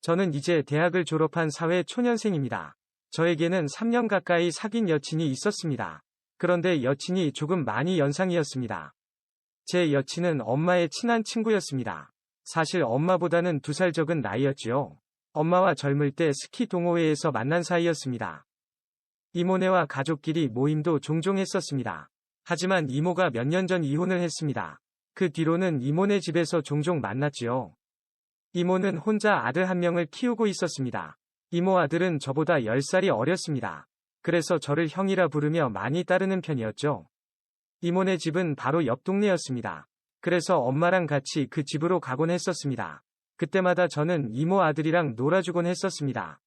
저는 이제 대학을 졸업한 사회 초년생입니다. 저에게는 3년 가까이 사귄 여친이 있었습니다. 그런데 여친이 조금 많이 연상이었습니다. 제 여친은 엄마의 친한 친구였습니다. 사실 엄마보다는 2살 적은 나이였지요. 엄마와 젊을 때 스키 동호회에서 만난 사이였습니다. 이모네와 가족끼리 모임도 종종 했었습니다. 하지만 이모가 몇 년 전 이혼을 했습니다. 그 뒤로는 이모네 집에서 종종 만났지요. 이모는 혼자 아들 1명을 키우고 있었습니다. 이모 아들은 저보다 10살이 어렸습니다. 그래서 저를 형이라 부르며 많이 따르는 편이었죠. 이모네 집은 바로 옆 동네였습니다. 그래서 엄마랑 같이 그 집으로 가곤 했었습니다. 그때마다 저는 이모 아들이랑 놀아주곤 했었습니다.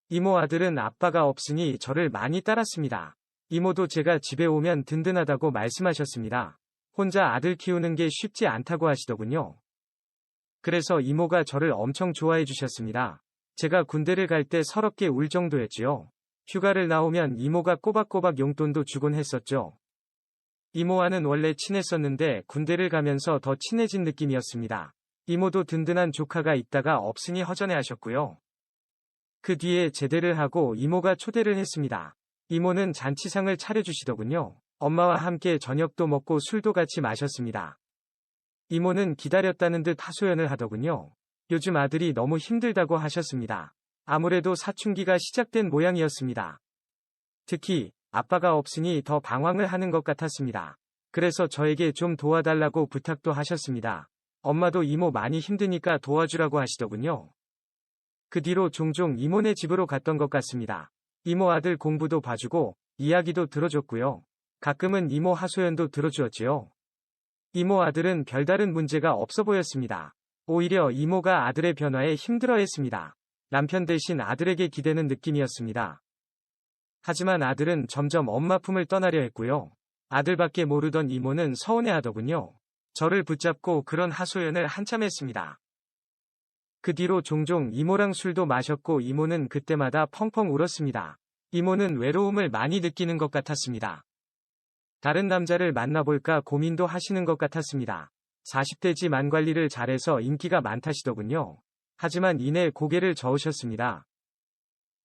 이모 아들은 아빠가 없으니 저를 많이 따랐습니다. 이모도 제가 집에 오면 든든하다고 말씀하셨습니다. 혼자 아들 키우는 게 쉽지 않다고 하시더군요. 그래서 이모가 저를 엄청 좋아해 주셨습니다. 제가 군대를 갈 때 서럽게 울 정도였지요. 휴가를 나오면 이모가 꼬박꼬박 용돈도 주곤 했었죠. 이모와는 원래 친했었는데 군대를 가면서 더 친해진 느낌이었습니다. 이모도 든든한 조카가 있다가 없으니 허전해 하셨고요. 그 뒤에 제대를 하고 이모가 초대를 했습니다. 이모는 잔치상을 차려주시더군요. 엄마와 함께 저녁도 먹고 술도 같이 마셨습니다. 이모는 기다렸다는 듯 하소연을 하더군요. 요즘 아들이 너무 힘들다고 하셨습니다. 아무래도 사춘기가 시작된 모양이었습니다. 특히 아빠가 없으니 더 방황을 하는 것 같았습니다. 그래서 저에게 좀 도와달라고 부탁도 하셨습니다. 엄마도 이모 많이 힘드니까 도와주라고 하시더군요. 그 뒤로 종종 이모네 집으로 갔던 것 같습니다. 이모 아들 공부도 봐주고 이야기도 들어줬고요. 가끔은 이모 하소연도 들어주었지요. 이모 아들은 별다른 문제가 없어 보였습니다. 오히려 이모가 아들의 변화에 힘들어했습니다. 남편 대신 아들에게 기대는 느낌이었습니다. 하지만 아들은 점점 엄마 품을 떠나려 했고요. 아들밖에 모르던 이모는 서운해하더군요. 저를 붙잡고 그런 하소연을 한참 했습니다. 그 뒤로 종종 이모랑 술도 마셨고 이모는 그때마다 펑펑 울었습니다. 이모는 외로움을 많이 느끼는 것 같았습니다. 다른 남자를 만나볼까 고민도 하시는 것 같았습니다. 40대지만 관리를 잘해서 인기가 많다시더군요. 하지만 이내 고개를 저으셨습니다.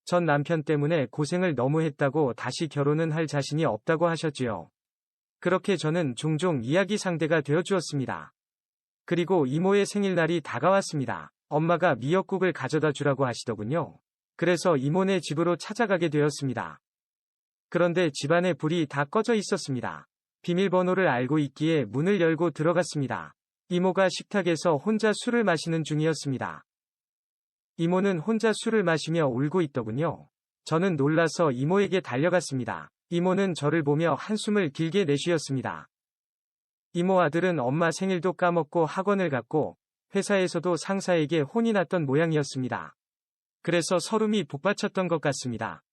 전 남편 때문에 고생을 너무 했다고 다시 결혼은 할 자신이 없다고 하셨지요. 그렇게 저는 종종 이야기 상대가 되어주었습니다. 그리고 이모의 생일날이 다가왔습니다. 엄마가 미역국을 가져다 주라고 하시더군요. 그래서 이모네 집으로 찾아가게 되었습니다. 그런데 집안에 불이 다 꺼져 있었습니다. 비밀번호를 알고 있기에 문을 열고 들어갔습니다. 이모가 식탁에서 혼자 술을 마시는 중이었습니다. 이모는 혼자 술을 마시며 울고 있더군요. 저는 놀라서 이모에게 달려갔습니다. 이모는 저를 보며 한숨을 길게 내쉬었습니다. 이모 아들은 엄마 생일도 까먹고 학원을 갔고 회사에서도 상사에게 혼이 났던 모양이었습니다. 그래서 서름이 북받쳤던 것 같습니다.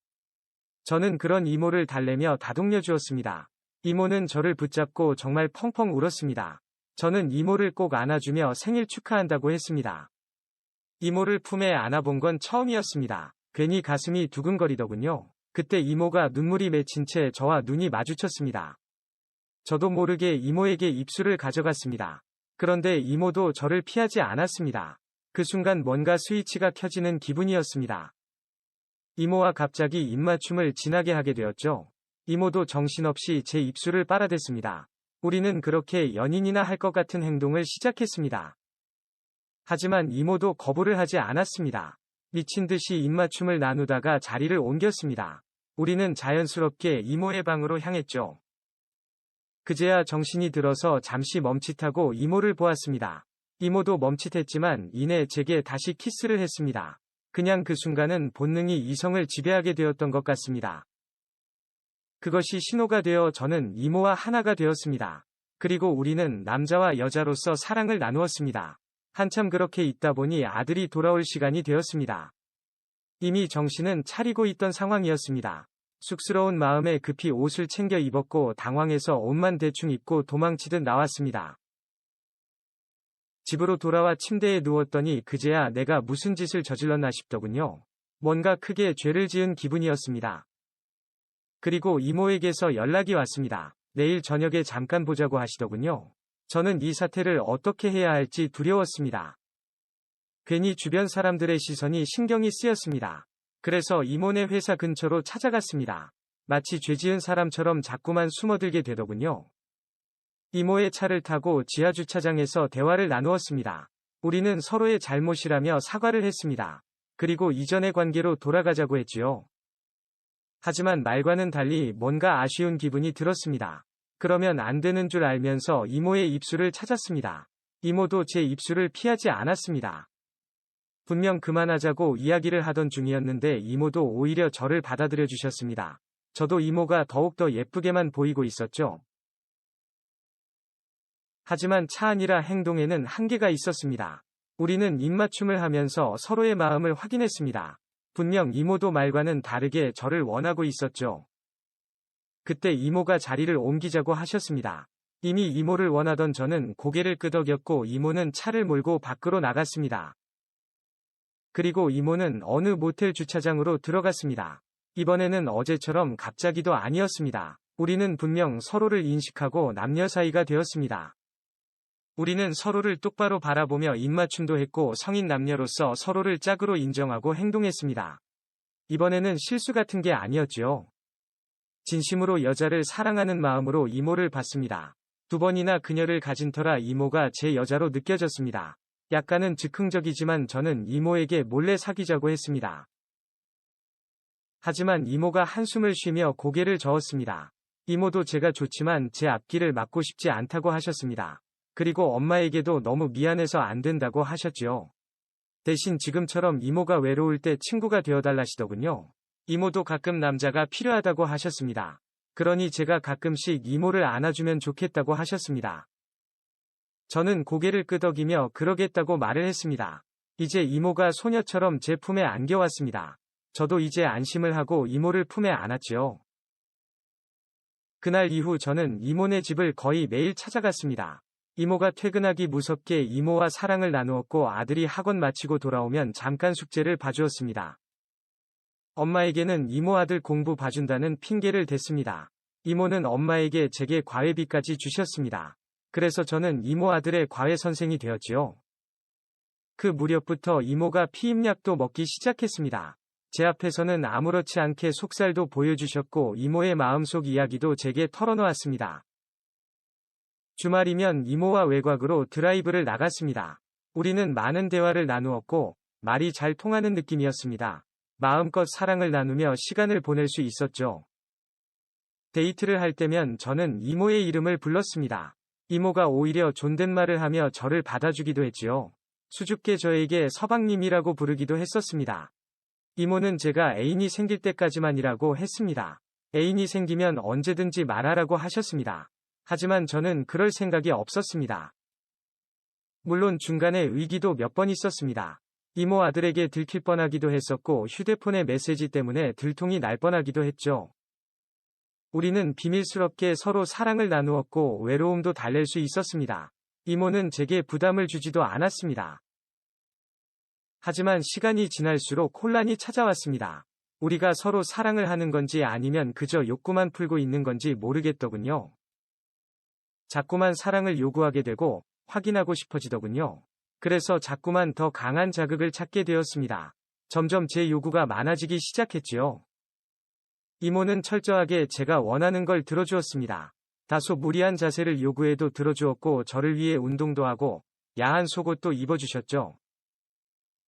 저는 그런 이모를 달래며 다독여 주었습니다. 이모는 저를 붙잡고 정말 펑펑 울었습니다. 저는 이모를 꼭 안아주며 생일 축하한다고 했습니다. 이모를 품에 안아본 건 처음이었습니다. 괜히 가슴이 두근거리더군요. 그때 이모가 눈물이 맺힌 채 저와 눈이 마주쳤습니다. 저도 모르게 이모에게 입술을 가져갔습니다. 그런데 이모도 저를 피하지 않았습니다. 그 순간 뭔가 스위치가 켜지는 기분이었습니다. 이모와 갑자기 입맞춤을 진하게 하게 되었죠. 이모도 정신없이 제 입술을 빨아댔습니다. 우리는 그렇게 연인이나 할 것 같은 행동을 시작했습니다. 하지만 이모도 거부를 하지 않았습니다. 미친 듯이 입맞춤을 나누다가 자리를 옮겼습니다. 우리는 자연스럽게 이모의 방으로 향했죠. 그제야 정신이 들어서 잠시 멈칫하고 이모를 보았습니다. 이모도 멈칫했지만 이내 제게 다시 키스를 했습니다. 그냥 그 순간은 본능이 이성을 지배하게 되었던 것 같습니다. 그것이 신호가 되어 저는 이모와 하나가 되었습니다. 그리고 우리는 남자와 여자로서 사랑을 나누었습니다. 한참 그렇게 있다 보니 아들이 돌아올 시간이 되었습니다. 이미 정신은 차리고 있던 상황이었습니다. 쑥스러운 마음에 급히 옷을 챙겨 입었고 당황해서 옷만 대충 입고 도망치듯 나왔습니다. 집으로 돌아와 침대에 누웠더니 그제야 내가 무슨 짓을 저질렀나 싶더군요. 뭔가 크게 죄를 지은 기분이었습니다. 그리고 이모에게서 연락이 왔습니다. 내일 저녁에 잠깐 보자고 하시더군요. 저는 이 사태를 어떻게 해야 할지 두려웠습니다. 괜히 주변 사람들의 시선이 신경이 쓰였습니다. 그래서 이모네 회사 근처로 찾아갔습니다. 마치 죄 지은 사람처럼 자꾸만 숨어들게 되더군요. 이모의 차를 타고 지하주차장에서 대화를 나누었습니다. 우리는 서로의 잘못이라며 사과를 했습니다. 그리고 이전의 관계로 돌아가자고 했지요. 하지만 말과는 달리 뭔가 아쉬운 기분이 들었습니다. 그러면 안 되는 줄 알면서 이모의 입술을 찾았습니다. 이모도 제 입술을 피하지 않았습니다. 분명 그만하자고 이야기를 하던 중이었는데 이모도 오히려 저를 받아들여 주셨습니다. 저도 이모가 더욱더 예쁘게만 보이고 있었죠. 하지만 차 안이라 행동에는 한계가 있었습니다. 우리는 입맞춤을 하면서 서로의 마음을 확인했습니다. 분명 이모도 말과는 다르게 저를 원하고 있었죠. 그때 이모가 자리를 옮기자고 하셨습니다. 이미 이모를 원하던 저는 고개를 끄덕였고 이모는 차를 몰고 밖으로 나갔습니다. 그리고 이모는 어느 모텔 주차장으로 들어갔습니다. 이번에는 어제처럼 갑자기도 아니었습니다. 우리는 분명 서로를 인식하고 남녀 사이가 되었습니다. 우리는 서로를 똑바로 바라보며 입맞춤도 했고 성인 남녀로서 서로를 짝으로 인정하고 행동했습니다. 이번에는 실수 같은 게 아니었지요. 진심으로 여자를 사랑하는 마음으로 이모를 봤습니다. 2번이나 그녀를 가진 터라 이모가 제 여자로 느껴졌습니다. 약간은 즉흥적이지만 저는 이모에게 몰래 사귀자고 했습니다. 하지만 이모가 한숨을 쉬며 고개를 저었습니다. 이모도 제가 좋지만 제 앞길을 막고 싶지 않다고 하셨습니다. 그리고 엄마에게도 너무 미안해서 안 된다고 하셨지요. 대신 지금처럼 이모가 외로울 때 친구가 되어달라시더군요. 이모도 가끔 남자가 필요하다고 하셨습니다. 그러니 제가 가끔씩 이모를 안아주면 좋겠다고 하셨습니다. 저는 고개를 끄덕이며 그러겠다고 말을 했습니다. 이제 이모가 소녀처럼 제 품에 안겨왔습니다. 저도 이제 안심을 하고 이모를 품에 안았지요. 그날 이후 저는 이모네 집을 거의 매일 찾아갔습니다. 이모가 퇴근하기 무섭게 이모와 사랑을 나누었고 아들이 학원 마치고 돌아오면 잠깐 숙제를 봐주었습니다. 엄마에게는 이모 아들 공부 봐준다는 핑계를 댔습니다. 이모는 엄마에게 제게 과외비까지 주셨습니다. 그래서 저는 이모 아들의 과외 선생이 되었지요. 그 무렵부터 이모가 피임약도 먹기 시작했습니다. 제 앞에서는 아무렇지 않게 속살도 보여주셨고 이모의 마음속 이야기도 제게 털어놓았습니다. 주말이면 이모와 외곽으로 드라이브를 나갔습니다. 우리는 많은 대화를 나누었고 말이 잘 통하는 느낌이었습니다. 마음껏 사랑을 나누며 시간을 보낼 수 있었죠. 데이트를 할 때면 저는 이모의 이름을 불렀습니다. 이모가 오히려 존댓말을 하며 저를 받아주기도 했지요. 수줍게 저에게 서방님이라고 부르기도 했었습니다. 이모는 제가 애인이 생길 때까지만이라고 했습니다. 애인이 생기면 언제든지 말하라고 하셨습니다. 하지만 저는 그럴 생각이 없었습니다. 물론 중간에 의기도 몇 번 있었습니다. 이모 아들에게 들킬 뻔하기도 했었고 휴대폰의 메시지 때문에 들통이 날 뻔하기도 했죠. 우리는 비밀스럽게 서로 사랑을 나누었고 외로움도 달랠 수 있었습니다. 이모는 제게 부담을 주지도 않았습니다. 하지만 시간이 지날수록 혼란이 찾아왔습니다. 우리가 서로 사랑을 하는 건지 아니면 그저 욕구만 풀고 있는 건지 모르겠더군요. 자꾸만 사랑을 요구하게 되고 확인하고 싶어지더군요. 그래서 자꾸만 더 강한 자극을 찾게 되었습니다. 점점 제 요구가 많아지기 시작했지요. 이모는 철저하게 제가 원하는 걸 들어주었습니다. 다소 무리한 자세를 요구해도 들어주었고 저를 위해 운동도 하고 야한 속옷도 입어주셨죠.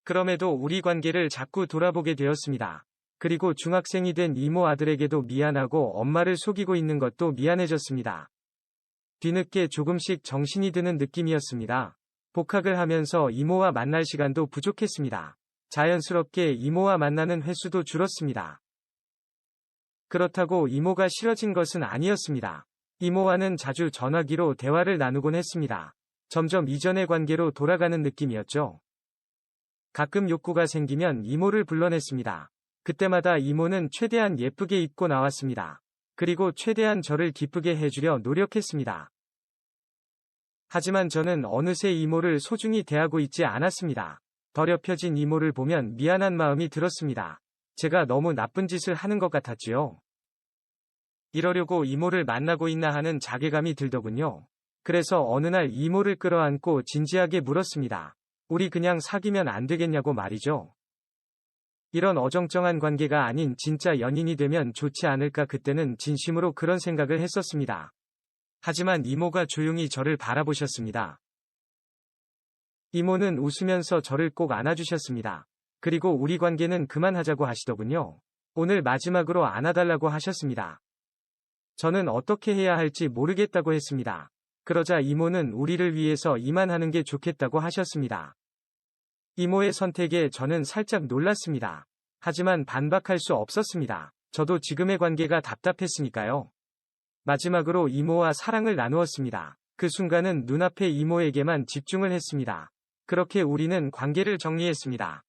그럼에도 우리 관계를 자꾸 돌아보게 되었습니다. 그리고 중학생이 된 이모 아들에게도 미안하고 엄마를 속이고 있는 것도 미안해졌습니다. 뒤늦게 조금씩 정신이 드는 느낌이었습니다. 복학을 하면서 이모와 만날 시간도 부족했습니다. 자연스럽게 이모와 만나는 횟수도 줄었습니다. 그렇다고 이모가 싫어진 것은 아니었습니다. 이모와는 자주 전화기로 대화를 나누곤 했습니다. 점점 이전의 관계로 돌아가는 느낌이었죠. 가끔 욕구가 생기면 이모를 불러냈습니다. 그때마다 이모는 최대한 예쁘게 입고 나왔습니다. 그리고 최대한 저를 기쁘게 해주려 노력했습니다. 하지만 저는 어느새 이모를 소중히 대하고 있지 않았습니다. 더럽혀진 이모를 보면 미안한 마음이 들었습니다. 제가 너무 나쁜 짓을 하는 것 같았지요. 이러려고 이모를 만나고 있나 하는 자괴감이 들더군요. 그래서 어느 날 이모를 끌어안고 진지하게 물었습니다. 우리 그냥 사귀면 안 되겠냐고 말이죠. 이런 어정쩡한 관계가 아닌 진짜 연인이 되면 좋지 않을까 그때는 진심으로 그런 생각을 했었습니다. 하지만 이모가 조용히 저를 바라보셨습니다. 이모는 웃으면서 저를 꼭 안아주셨습니다. 그리고 우리 관계는 그만하자고 하시더군요. 오늘 마지막으로 안아달라고 하셨습니다. 저는 어떻게 해야 할지 모르겠다고 했습니다. 그러자 이모는 우리를 위해서 이만하는 게 좋겠다고 하셨습니다. 이모의 선택에 저는 살짝 놀랐습니다. 하지만 반박할 수 없었습니다. 저도 지금의 관계가 답답했으니까요. 마지막으로 이모와 사랑을 나누었습니다. 그 순간은 눈앞의 이모에게만 집중을 했습니다. 그렇게 우리는 관계를 정리했습니다.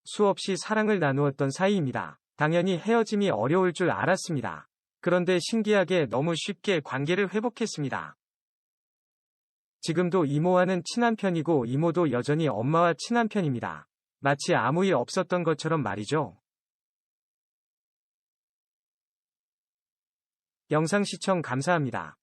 수없이 사랑을 나누었던 사이입니다. 당연히 헤어짐이 어려울 줄 알았습니다. 그런데 신기하게 너무 쉽게 관계를 회복했습니다. 지금도 이모와는 친한 편이고 이모도 여전히 엄마와 친한 편입니다. 마치 아무 일 없었던 것처럼 말이죠. 영상 시청 감사합니다.